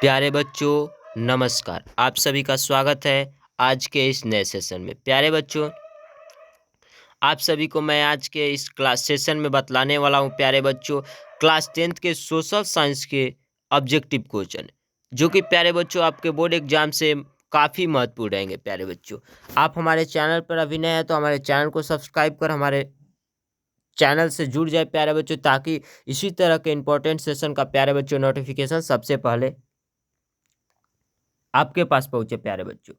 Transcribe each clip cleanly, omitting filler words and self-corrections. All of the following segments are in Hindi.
प्यारे बच्चों नमस्कार। आप सभी का स्वागत है आज के इस नए सेशन में। प्यारे बच्चों, आप सभी को मैं आज के इस क्लास सेशन में बतलाने वाला हूं। प्यारे बच्चों, क्लास 10th के सोशल साइंस के ऑब्जेक्टिव क्वेश्चन, जो कि प्यारे बच्चों आपके बोर्ड एग्जाम से काफ़ी महत्वपूर्ण रहेंगे। प्यारे बच्चों, आप हमारे चैनल पर अभी नए हैं तो हमारे चैनल को सब्सक्राइब कर हमारे चैनल से जुड़ जाए प्यारे बच्चों, ताकि इसी तरह के इंपॉर्टेंट सेशन का प्यारे बच्चों नोटिफिकेशन सबसे पहले आपके पास पहुंचे। प्यारे बच्चों,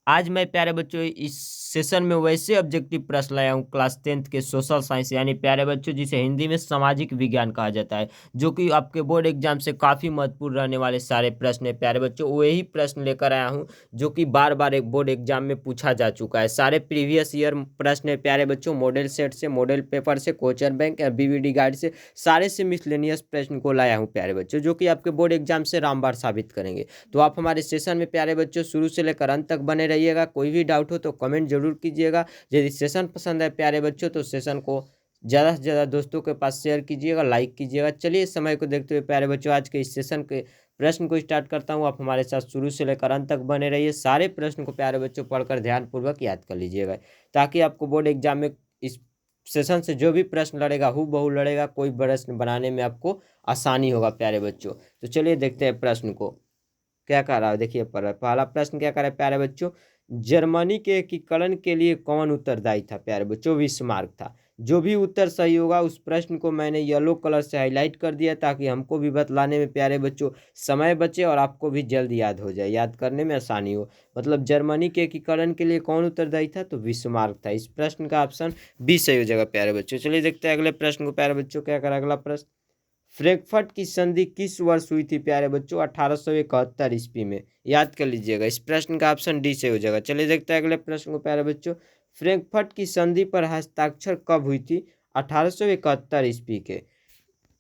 आज मैं प्यारे बच्चों इस सेशन में वैसे ऑब्जेक्टिव प्रश्न लाया हूँ क्लास 10th के सोशल साइंस, यानी प्यारे बच्चों जिसे हिंदी में सामाजिक विज्ञान कहा जाता है, जो कि आपके बोर्ड एग्जाम से काफ़ी महत्वपूर्ण रहने वाले सारे प्रश्न है। प्यारे बच्चों, वही प्रश्न लेकर आया हूँ जो कि बार बार एक बोर्ड एग्जाम में पूछा जा चुका है। सारे प्रीवियस ईयर प्रश्न है प्यारे बच्चों, मॉडल सेट से, मॉडल पेपर से, क्वेश्चन बैंक या बीवीडी गाइड से, सारे से मिसलेनियस प्रश्न को लाया हूँ प्यारे बच्चों, जो कि आपके बोर्ड एग्जाम से रामबाण साबित करेंगे। तो आप हमारे सेशन में प्यारे बच्चों शुरू से लेकर अंत तक बने रहिएगा। कोई भी डाउट हो तो कमेंट जरूर कीजिएगा। यदि सेशन पसंद है प्यारे बच्चों तो सेशन को ज़्यादा से ज़्यादा दोस्तों के पास शेयर कीजिएगा, लाइक कीजिएगा। चलिए समय को देखते हुए प्यारे बच्चों आज के इस सेशन के प्रश्न को स्टार्ट करता हूँ। आप हमारे साथ शुरू से लेकर अंत तक बने रहिए। सारे प्रश्न को प्यारे बच्चों पढ़कर ध्यानपूर्वक याद कर लीजिएगा, ताकि आपको बोर्ड एग्जाम में इस सेशन से जो भी प्रश्न लड़ेगा हूबहू लड़ेगा, कोई प्रश्न बनाने में आपको आसानी होगा प्यारे बच्चों। तो चलिए देखते हैं प्रश्न को क्या कह रहा है। देखिए पहला प्रश्न क्या कर रहा है प्यारे बच्चों, जर्मनी के एकीकरण के लिए कौन उत्तरदायी था प्यारे बच्चों? बिस्मार्क था। जो भी उत्तर सही होगा उस प्रश्न को मैंने येलो कलर से हाईलाइट कर दिया, ताकि हमको भी बतलाने में प्यारे बच्चों समय बचे और आपको भी जल्द याद हो जाए, याद करने में आसानी हो। मतलब जर्मनी के एकीकरण के लिए कौन उत्तरदायी था? तो बिस्मार्क था। इस प्रश्न का ऑप्शन बी सही हो जाएगा प्यारे बच्चों। चलिए देखते हैं अगले प्रश्न को प्यारे बच्चों। क्या करा अगला प्रश्न, फ्रैंकफर्ट की संधि किस वर्ष हुई थी प्यारे बच्चों? 1871 ईस्वी में। याद कर लीजिएगा। इस प्रश्न का ऑप्शन डी से हो जाएगा। चलिए देखते हैं अगले प्रश्न को प्यारे बच्चों। फ्रैंकफर्ट की संधि पर हस्ताक्षर कब हुई थी? 1871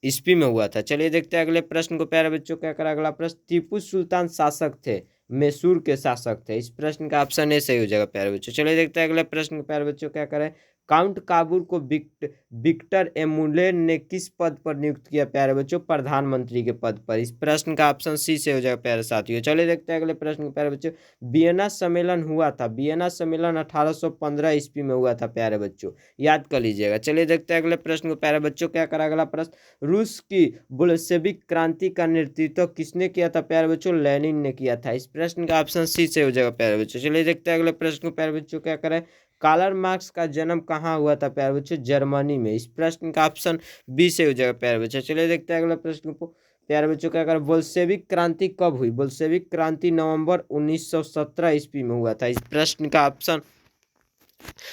ईस्वी में हुआ था। चलिए देखते हैं अगले प्रश्न को प्यारे बच्चों। क्या करा अगला प्रश्न, टीपू सुल्तान शासक थे, मैसूर के शासक थे। इस प्रश्न का ऑप्शन ए सही हो जाएगा प्यारे बच्चों। चलिए देखते हैं अगले प्रश्न को प्यारे बच्चों। क्या करें, काउंट काबूल को विक्टर एमुलेन ने किस पद पर नियुक्त किया प्यारे बच्चों? प्रधानमंत्री के पद पर। इस प्रश्न का ऑप्शन सी से हो जाएगा प्यारे साथियों। चलिए देखते हैं अगले प्रश्न को प्यारे बच्चों। वियना सम्मेलन हुआ था, वियना सम्मेलन 1815 ईस्वी में हुआ था प्यारे बच्चों, याद कर लीजिएगा। चलिए देखते हैं अगले प्रश्न को प्यारे बच्चों। क्या करा अगला प्रश्न, रूस की बोल्शेविक क्रांति का नेतृत्व किसने किया था प्यारे बच्चों? लेनिन ने किया था। इस प्रश्न का ऑप्शन सी से हो जाएगा प्यारे बच्चों। चलिए देखते हैं अगले प्रश्न को प्यारे बच्चों। क्या करें, कार्ल मार्क्स का जन्म कहाँ हुआ था प्यारे बच्चों? जर्मनी में। इस प्रश्न का ऑप्शन बी से हो जाएगा प्यारे बच्चों। चलिए देखते हैं अगले प्रश्न को प्यारे बच्चों। क्या करें, बोल्शेविक क्रांति कब हुई? बोल्शेविक क्रांति नवंबर 1917 ईस्वी में हुआ था। इस प्रश्न का ऑप्शन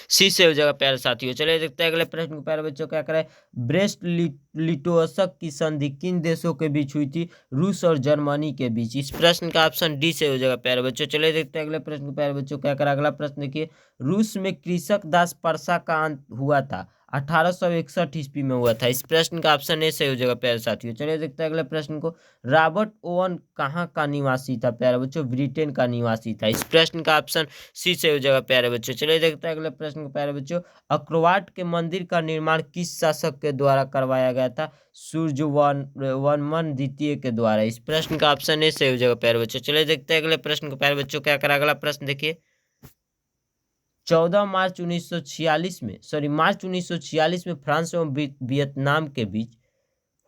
सी से हो जाएगा प्यारे साथियों। चलिए देखते हैं अगले प्रश्न को प्यारे बच्चों। क्या करें, ब्रेस्ट लिटोसक की संधि किन देशों के बीच हुई थी? रूस और जर्मनी के बीच। इस प्रश्न का ऑप्शन डी से हो जाएगा प्यारे बच्चों। चलिए देखते हैं अगले प्रश्न को प्यारे बच्चों। क्या करें अगला प्रश्न देखिए, रूस में कृषक दास परसा का अंत हुआ था 1861 ईस्वी में हुआ था। इस प्रश्न का ऑप्शन ए सही हो जाएगा प्यारे साथियों। चलिए देखते हैं अगले प्रश्न को, रॉबर्ट ओवन कहाँ का निवासी था प्यारे बच्चों? ब्रिटेन का निवासी था। इस प्रश्न का ऑप्शन सी से हो जाएगा प्यारे बच्चों। चलिए देखते हैं अगले प्रश्न को प्यारे बच्चों। अक्रवाट के मंदिर का निर्माण किस शासक के द्वारा करवाया गया था? सूर्यवर्मन द्वितीय के द्वारा। इस प्रश्न का ऑप्शन ए सही हो जाएगा प्यारे बच्चों। चलिए देखते हैं अगले प्रश्न को प्यारे बच्चों। क्या करा अगला प्रश्न देखिए, 14 मार्च 1946 में मार्च 1946 में फ्रांस एवं वियतनाम के बीच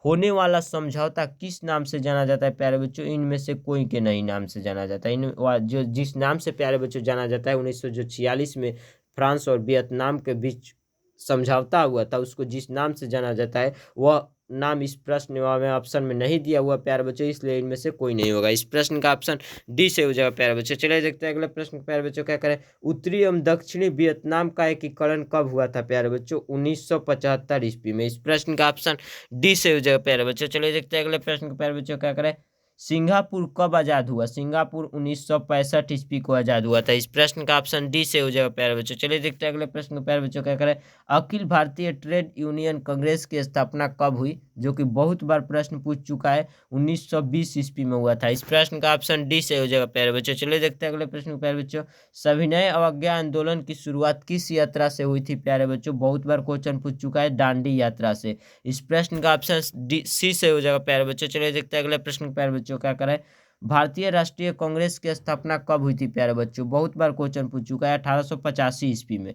होने वाला समझौता किस नाम से जाना जाता है प्यारे बच्चों? इनमें से कोई के नहीं नाम से जाना जाता है। जो जिस नाम से प्यारे बच्चों जाना जाता है 1946 में फ्रांस और वियतनाम के बीच समझौता हुआ था, उसको जिस नाम से जाना जाता है वह नाम इस प्रश्न में ऑप्शन में नहीं दिया हुआ प्यारे बच्चों, इसलिए इनमें से कोई नहीं होगा। इस प्रश्न का ऑप्शन डी से हो जाएगा प्यारे बच्चों। चलिए देखते हैं अगले प्रश्न प्यारे बच्चों। क्या करें, उत्तरी एवं दक्षिणी वियतनाम का एकीकरण कब हुआ था प्यारे बच्चों? 1975 ईस्वी में। इस प्रश्न का ऑप्शन डी से हो जाएगा प्यारे बच्चों। चलिए देखते हैं अगले प्रश्न को प्यारे बच्चों। क्या करें, सिंगापुर कब आज़ाद हुआ? सिंगापुर 1965 ईस्वी को आज़ाद हुआ था। इस प्रश्न का ऑप्शन डी से हो जाएगा प्यारे बच्चों। चलिए देखते हैं अगले प्रश्न को प्यारे बच्चों। क्या करें, अखिल भारतीय ट्रेड यूनियन कांग्रेस की स्थापना कब हुई? जो कि बहुत बार प्रश्न पूछ चुका है, 1920 ईस्वी में हुआ था। इस प्रश्न का ऑप्शन डी से हो जाएगा प्यारे बच्चों। चलिए देखते हैं अगले प्रश्न को प्यारे बच्चों। सविनय अवज्ञा आंदोलन की शुरुआत किस यात्रा से हुई थी प्यारे बच्चों? बहुत बार क्वेश्चन पूछ चुका है, दांडी यात्रा से। इस प्रश्न का ऑप्शन डी सी से हो जाएगा प्यारे बच्चों। चलिए देखते हैं अगले प्रश्न प्यारे बच्चों। क्या करें, भारतीय राष्ट्रीय कांग्रेस की स्थापना कब हुई थी प्यारे बच्चों? बहुत बार क्वेश्चन पूछ चुका है, 1885 ईस्वी में।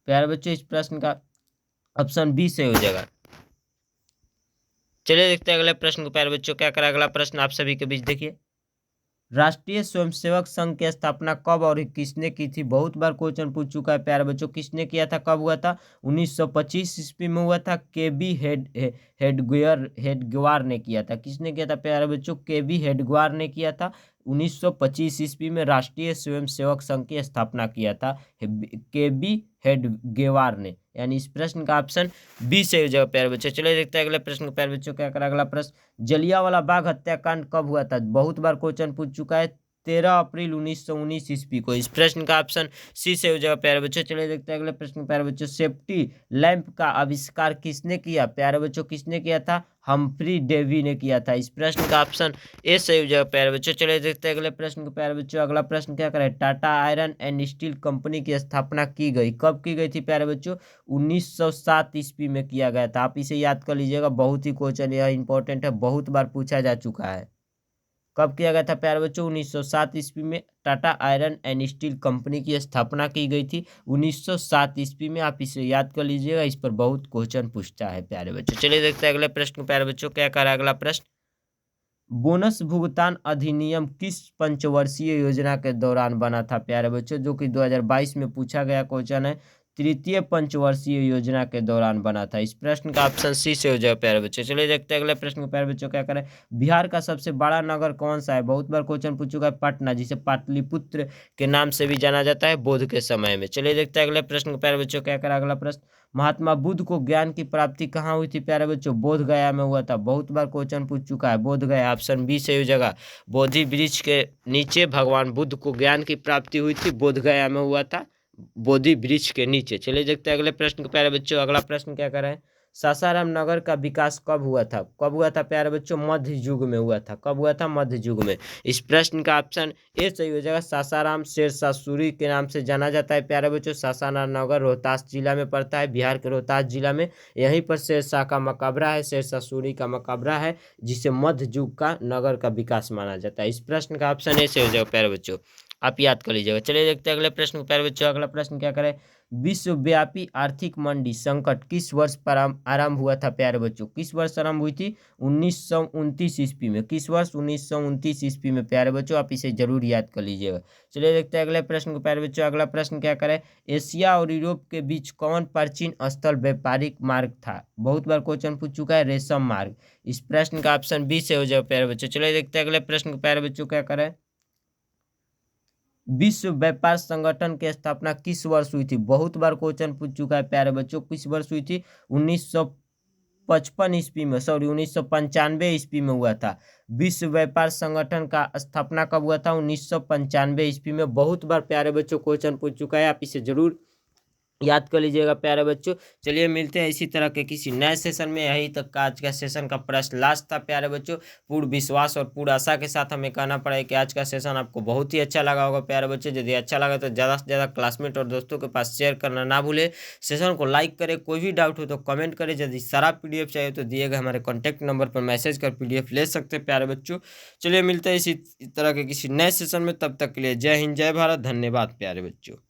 प्यारे बच्चों इस प्रश्न का ऑप्शन बी सही हो जाएगा। चलिए देखते हैं अगले प्रश्न को प्यारे बच्चों, क्या करा अगला प्रश्न आप सभी के बीच। देखिए, राष्ट्रीय स्वयंसेवक संघ की स्थापना कब और किसने की थी? बहुत बार क्वेश्चन पूछ चुका है प्यारे बच्चों। किसने किया था, कब हुआ था? 1925 ईस्वी में हुआ था। केबी हेडगेवार ने किया था। किसने किया था प्यारे बच्चों? केबी हेडगेवार ने किया था। 1925 ईस्वी में राष्ट्रीय स्वयंसेवक संघ की स्थापना किया था केबी हेडगेवार ने। यानी इस प्रश्न का ऑप्शन बी सही हो जाएगा प्यारे बच्चों। चलिए देखते हैं अगले प्रश्न को प्यारे बच्चों, क्या करा अगला प्रश्न। जलियांवाला बाग हत्याकांड कब हुआ था? बहुत बार क्वेश्चन पूछ चुका है, 13 अप्रैल 1919 ईस्वी को। इस प्रश्न का ऑप्शन सी से हो जाएगा प्यारे बच्चों। चलिए देखते हैं अगले प्रश्न प्यारे बच्चों। सेफ्टी लैंप का आविष्कार किसने किया प्यारे बच्चों? किसने किया था? हम्फ्री डेवी ने किया था। इस प्रश्न का ऑप्शन ए सही हो जाएगा प्यारे बच्चों। चलिए देखते हैं अगले प्रश्न को प्यारे बच्चों। अगला प्रश्न क्या करें, Tata iron and steel company की स्थापना की गई, कब की गई थी प्यारे बच्चों? 1907 ईस्वी में किया गया था। आप इसे याद कर लीजिएगा, बहुत ही क्वेश्चन यह इंपॉर्टेंट है, बहुत बार पूछा जा चुका है। कब किया गया था प्यारे बच्चों? 1907 ईस्वी में Tata iron and steel company की स्थापना की गई थी 1907 ईस्वी में। आप इसे याद कर लीजिएगा, इस पर बहुत क्वेश्चन पूछता है प्यारे बच्चों। चलिए देखते हैं अगले प्रश्न प्यारे बच्चों, क्या कह रहा है अगला प्रश्न। बोनस भुगतान अधिनियम किस पंचवर्षीय योजना के दौरान बना था प्यारे बच्चों? जो कि 2022 में पूछा गया क्वेश्चन है। तृतीय पंचवर्षीय योजना के दौरान बना था। इस प्रश्न का ऑप्शन सी से हो जाएगा प्यारे बच्चों। चलिए देखते हैं अगले प्रश्न को प्यारे बच्चों, क्या करें। बिहार का सबसे बड़ा नगर कौन सा है? बहुत बार क्वेश्चन पूछ चुका है, पटना, जिसे पाटलिपुत्र के नाम से भी जाना जाता है बौद्ध के समय में। चलिए देखते हैं अगले प्रश्न को प्यारे बच्चों, क्या करें अगला प्रश्न। महात्मा बुद्ध को ज्ञान की प्राप्ति कहाँ हुई थी प्यारे बच्चों? बोध गया में हुआ था। बहुत बार क्वेश्चन पूछ चुका है, बोध गया, ऑप्शन बी सही हो जाएगा। बोधि वृक्ष के नीचे भगवान बुद्ध को ज्ञान की प्राप्ति हुई थी, बोध गया में हुआ था, बोधि वृक्ष के नीचे। चलिए देखते हैं अगले प्रश्न को प्यारे बच्चों। अगला प्रश्न क्या कर रहे हैं, सासाराम नगर का विकास कब हुआ था? कब हुआ था प्यारे बच्चों? मध्य युग में हुआ था। कब हुआ था? मध्य युग में। इस प्रश्न का ऑप्शन ए सही हो जाएगा। सासाराम शेरशाह सूरी के नाम से जाना जाता है प्यारे बच्चों। सासाराम नगर रोहतास जिला में पड़ता है, बिहार के रोहतास जिला में। यहीं पर शेरशाह का मकबरा है, शेरशाह सूरी का मकबरा है, जिसे मध्य युग का नगर का विकास माना जाता है। इस प्रश्न का ऑप्शन ए सही हो जाएगा प्यारे बच्चों, आप याद कर लीजिएगा। चलिए देखते हैं अगले प्रश्न को प्यारे बच्चों। अगला प्रश्न क्या करें, विश्वव्यापी आर्थिक मंदी संकट किस वर्ष पर आरंभ हुआ था प्यारे बच्चों? किस वर्ष आरंभ हुई थी? 1929 ईस्वी में। किस वर्ष? 1929 ईस्वी में प्यारे बच्चों, आप इसे जरूर याद कर लीजिएगा। चलिए देखते हैं अगले प्रश्न को प्यारे बच्चों। अगला प्रश्न क्या करें, एशिया और यूरोप के बीच कौन प्राचीन स्थल व्यापारिक मार्ग था? बहुत बार क्वेश्चन पूछ चुका है, रेशम मार्ग। इस प्रश्न का ऑप्शन बी से हो जाए प्यारे बच्चों। चलिए देखते हैं अगले प्रश्न को प्यारे बच्चों, क्या करें, विश्व व्यापार संगठन की स्थापना किस वर्ष हुई थी? बहुत बार क्वेश्चन पूछ चुका है प्यारे बच्चों, किस वर्ष हुई थी? 1955 ईस्वी में, सॉरी 1995 ईस्वी में हुआ था। विश्व व्यापार संगठन का स्थापना कब हुआ था? 1995 ईस्वी में। बहुत बार प्यारे बच्चों क्वेश्चन पूछ चुका है, आप इसे जरूर याद कर लीजिएगा प्यारे बच्चों। चलिए मिलते हैं इसी तरह के किसी नए सेशन में। यही तक का आज का सेशन का प्रश्न लास्ट था प्यारे बच्चों। पूर्ण विश्वास और पूर्ण आशा के साथ हमें कहना पड़ा है कि आज का सेशन आपको बहुत ही अच्छा लगा होगा प्यारे बच्चों। यदि अच्छा लगा तो ज़्यादा से ज़्यादा क्लासमेट और दोस्तों के पास शेयर करना ना भूले। सेशन को लाइक करें, कोई भी डाउट हो तो कमेंट करें। यदि सारा PDF चाहिए तो दिए गए हमारे कॉन्टैक्ट नंबर पर मैसेज कर PDF ले सकते हैं प्यारे बच्चों। चलिए मिलते हैं इसी तरह के किसी नए सेशन में, तब तक के लिए जय हिंद जय भारत, धन्यवाद प्यारे बच्चों।